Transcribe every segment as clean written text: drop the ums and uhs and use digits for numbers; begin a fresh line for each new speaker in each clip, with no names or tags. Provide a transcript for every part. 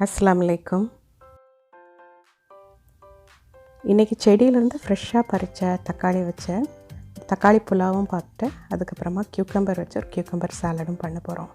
அஸ்ஸலாமு அலைக்கும். இன்றைக்கி செடியிலேருந்து ஃப்ரெஷ்ஷாக பறித்த தக்காளி வச்ச தக்காளி புலாவும் பார்த்துட்டு அதுக்கப்புறமா கியூக்கம்பர் வச்சு ஒரு கியூக்கம்பர் சாலடும் பண்ண போகிறோம்.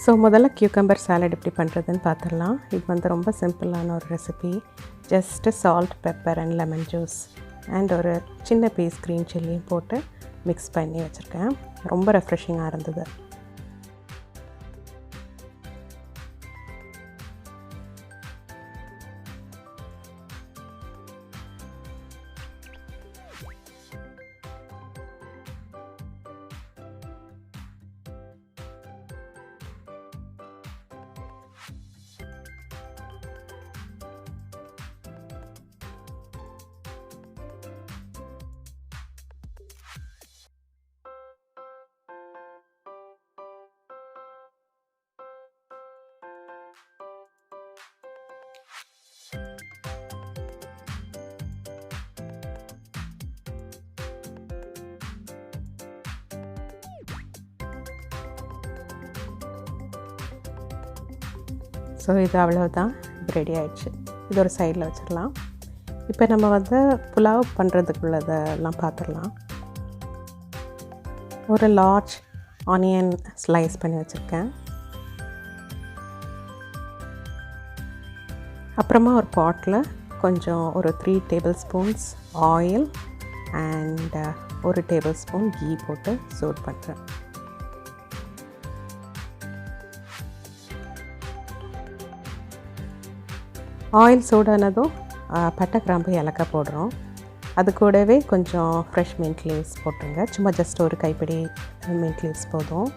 ஸோ முதல்ல கியூக்கம்பர் சாலட் எப்படி பண்ணுறதுன்னு பார்த்துடலாம். இது ரொம்ப சிம்பிளான ஒரு recipe. Just salt, pepper and lemon juice and ஒரு சின்ன பீஸ் க்ரீன் சில்லியும் போட்டு மிக்ஸ் பண்ணி வச்சுருக்கேன். ரொம்ப ரெஃப்ரெஷிங்காக இருந்தது. ஸோ இது அவ்வளோதான், இது ரெடி ஆகிடுச்சு. இது ஒரு சைடில் வச்சிடலாம். இப்போ நம்ம புலாவ் பண்ணுறதுக்குள்ளதெல்லாம் பார்த்துடலாம். ஒரு லார்ஜ் ஆனியன் ஸ்லைஸ் பண்ணி வச்சுருக்கேன். அப்புறமா ஒரு பாட்டில் கொஞ்சம் ஒரு 3 டேபிள் ஸ்பூன்ஸ் ஆயில் அண்ட் ஒரு டேபிள் ஸ்பூன் கீ போட்டு சூட் பண்ணுறேன். ஆயில் சூடானதும் பட்டை, கிராம்பு, ஏலக்காய் போடுறோம். அது கூடவே கொஞ்சம் ஃப்ரெஷ் மின்ட் லீவ்ஸ் போட்டுருங்க. சும்மா ஜஸ்ட் ஒரு கைப்பிடி மின்ட் லீவ்ஸ் போதும்.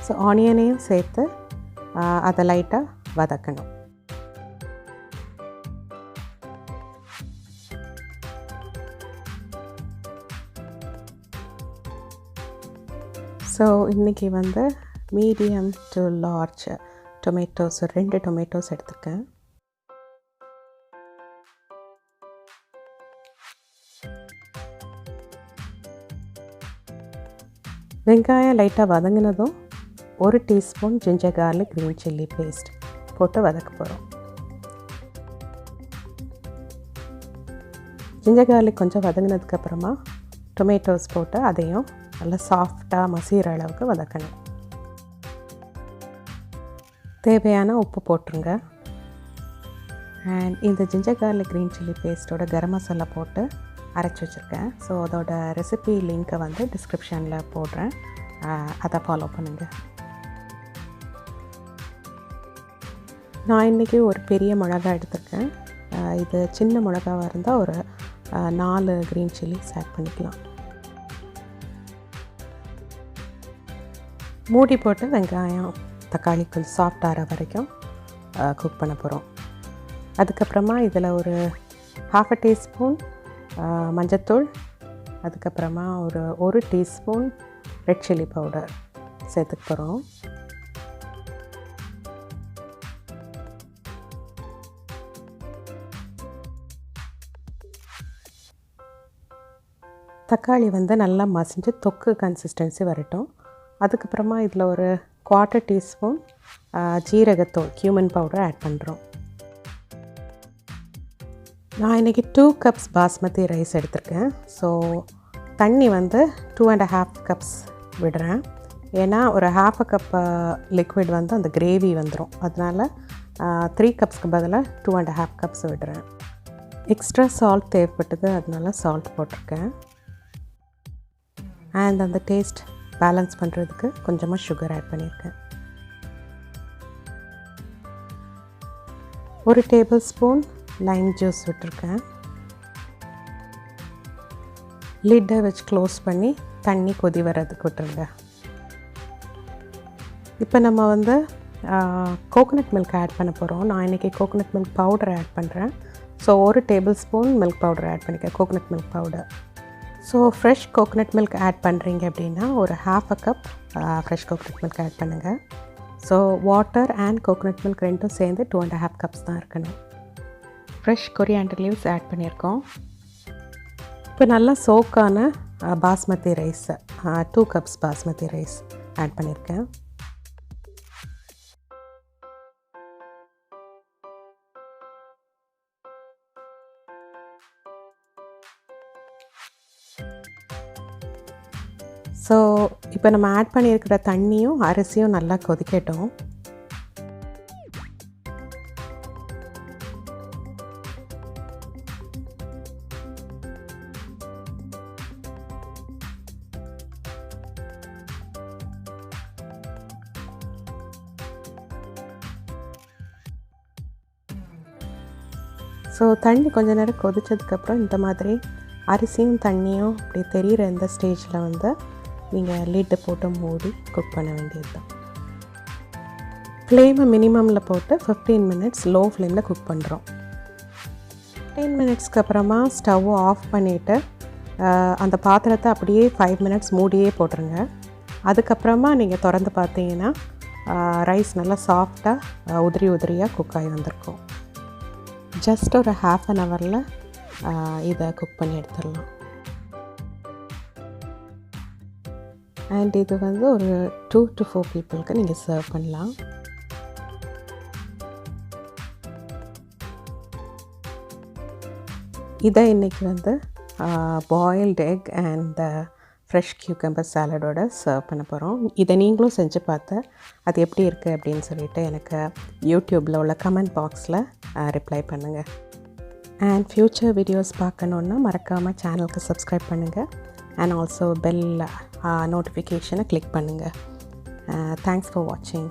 ஸோ ஆனியனையும் சேர்த்து அதை லைட்டாக வதக்கணும். ஸோ இன்றைக்கி medium to large tomatoes 2 tomatoes எடுத்துருக்கேன். வெங்காயம் லைட்டாக வதங்கினதும் 1 teaspoon ginger garlic green chilli paste போட்டு வதக்க போகிறோம். ஜிஞ்சர் கார்லிக் கொஞ்சம் வதங்கினதுக்கப்புறமா டொமேட்டோஸ் போட்டு அதையும் நல்லா சாஃப்டாக மசிகிற அளவுக்கு வதக்கணும். தேவையான உப்பு போட்டுருங்க. அண்ட் இந்த ginger garlic green chilli பேஸ்ட்டோட garam masala போட்டு அரைச்சி வச்சுருக்கேன். ஸோ அதோட ரெசிபி லிங்க்கை டிஸ்கிரிப்ஷனில் போடுறேன், அதை ஃபாலோ பண்ணுங்கள். நான் இன்றைக்கி ஒரு பெரிய மிளகா எடுத்திருக்கேன். இது சின்ன மிளகாவாக இருந்தால் ஒரு 4 க்ரீன் சில்லிஸ் ஆட் பண்ணிக்கலாம். மூடி போட்டு வெங்காயம், தக்காளி கொஞ்சம் சாஃப்ட் ஆகிற வரைக்கும் குக் பண்ண போகிறோம். அதுக்கப்புறமா இதில் ஒரு 1/2 டீஸ்பூன் மஞ்சத்தூள், அதுக்கப்புறமா ஒரு டீஸ்பூன் ரெட் சில்லி பவுடர் சேர்த்துக்க போகிறோம். தக்காளி நல்லா மசிஞ்சு தொக்கு கன்சிஸ்டன்சி வரட்டும். அதுக்கப்புறமா இதில் ஒரு 1/4 டீஸ்பூன் ஜீரகத்தூள் cumin பவுடர் ஆட் பண்ணுறோம். நான் இன்றைக்கி 2 கப்ஸ் பாஸ்மதி ரைஸ் எடுத்திருக்கேன். ஸோ தண்ணி 2.5 கப்ஸ் விடுறேன். ஏன்னா ஒரு 1/2 கப் லிக்விட் அந்த கிரேவி வந்துடும். அதனால் 3 கப்ஸ்க்கு பதிலாக 2.5 கப்ஸ் விடுறேன். எக்ஸ்ட்ரா சால்ட் தேவைப்பட்டது, அதனால சால்ட் போட்டிருக்கேன். அண்ட் அந்த டேஸ்ட் பேலன்ஸ் பண்ணுறதுக்கு கொஞ்சமாக சுகர் ஆட் பண்ணியிருக்கேன். ஒரு டேபிள் ஸ்பூன் லைம் ஜூஸ் விட்டுருக்கேன். லிட்டை வச்சு க்ளோஸ் பண்ணி தண்ணி கொதி வர்றதுக்கு விட்டுருங்க. இப்போ நம்ம கோகோனட் மில்க் ஆட் பண்ண போகிறோம். நான் இன்றைக்கி கோகோனட் மில்க் பவுடர் ஆட் பண்ணுறேன். So 1 tablespoon milk powder add பண்ணிக்க, coconut milk powder. So fresh coconut milk add பண்ணுறீங்க அப்படின்னா ஒரு 1/2 cup fresh coconut milk add பண்ணுங்கள். So water and coconut milk ரெண்டும் சேர்ந்து 2.5 கப்ஸ் தான் இருக்கணும். ஃப்ரெஷ் கொரியாண்டர் லீவ்ஸ் ஆட் பண்ணியிருக்கோம். இப்போ நல்லா சோக்கான basmati rice 2 cups basmati rice add பண்ணியிருக்கேன். ஸோ இப்போ நம்ம ஆட் பண்ணியிருக்கிற தண்ணியும் அரிசியும் நல்லா கொதிக்கட்டும். ஸோ தண்ணி கொஞ்ச நேரம் கொதித்ததுக்கப்புறம் இந்த மாதிரி அரிசியும் தண்ணியும் அப்படி தெரிகிற இந்த ஸ்டேஜில் வந்து நீங்கள் லிட்டு போட்டு மூடி குக் பண்ண வேண்டியது தான். ஃப்ளேமை மினிமமில் போட்டு 15 மினிட்ஸ் லோ ஃப்ளேமில் குக் பண்ணுறோம். 10 மினிட்ஸ்க்கு அப்புறமா ஸ்டவ்வை ஆஃப் பண்ணிவிட்டு அந்த பாத்திரத்தை அப்படியே 5 மினிட்ஸ் மூடியே போட்டுருங்க. அதுக்கப்புறமா நீங்கள் திறந்து பார்த்தீங்கன்னா ரைஸ் நல்லா சாஃப்டாக உதிரியாக குக் ஆகி வந்திருக்கும். ஜஸ்ட் ஒரு 1/2 ஹவரில் இதை குக் பண்ணி எடுத்துடலாம். அண்ட் இது வந்து ஒரு 2 to 4 பீப்புளுக்கு நீங்கள் சர்வ் பண்ணலாம். இதை இன்றைக்கி வந்து boiled egg and fresh cucumber சாலடோட சர்வ் பண்ண போகிறோம். இதை நீங்களும் செஞ்சு பார்த்து அது எப்படி இருக்குது அப்படின்னு சொல்லிட்டு எனக்கு யூடியூப்பில் உள்ள கமெண்ட் பாக்ஸில் ரிப்ளை பண்ணுங்கள். அண்ட் ஃப்யூச்சர் வீடியோஸ் பார்க்கணுன்னா மறக்காமல் சேனலுக்கு சப்ஸ்கிரைப் பண்ணுங்கள். And also bell notification click பண்ணுங்க. Thanks for watching.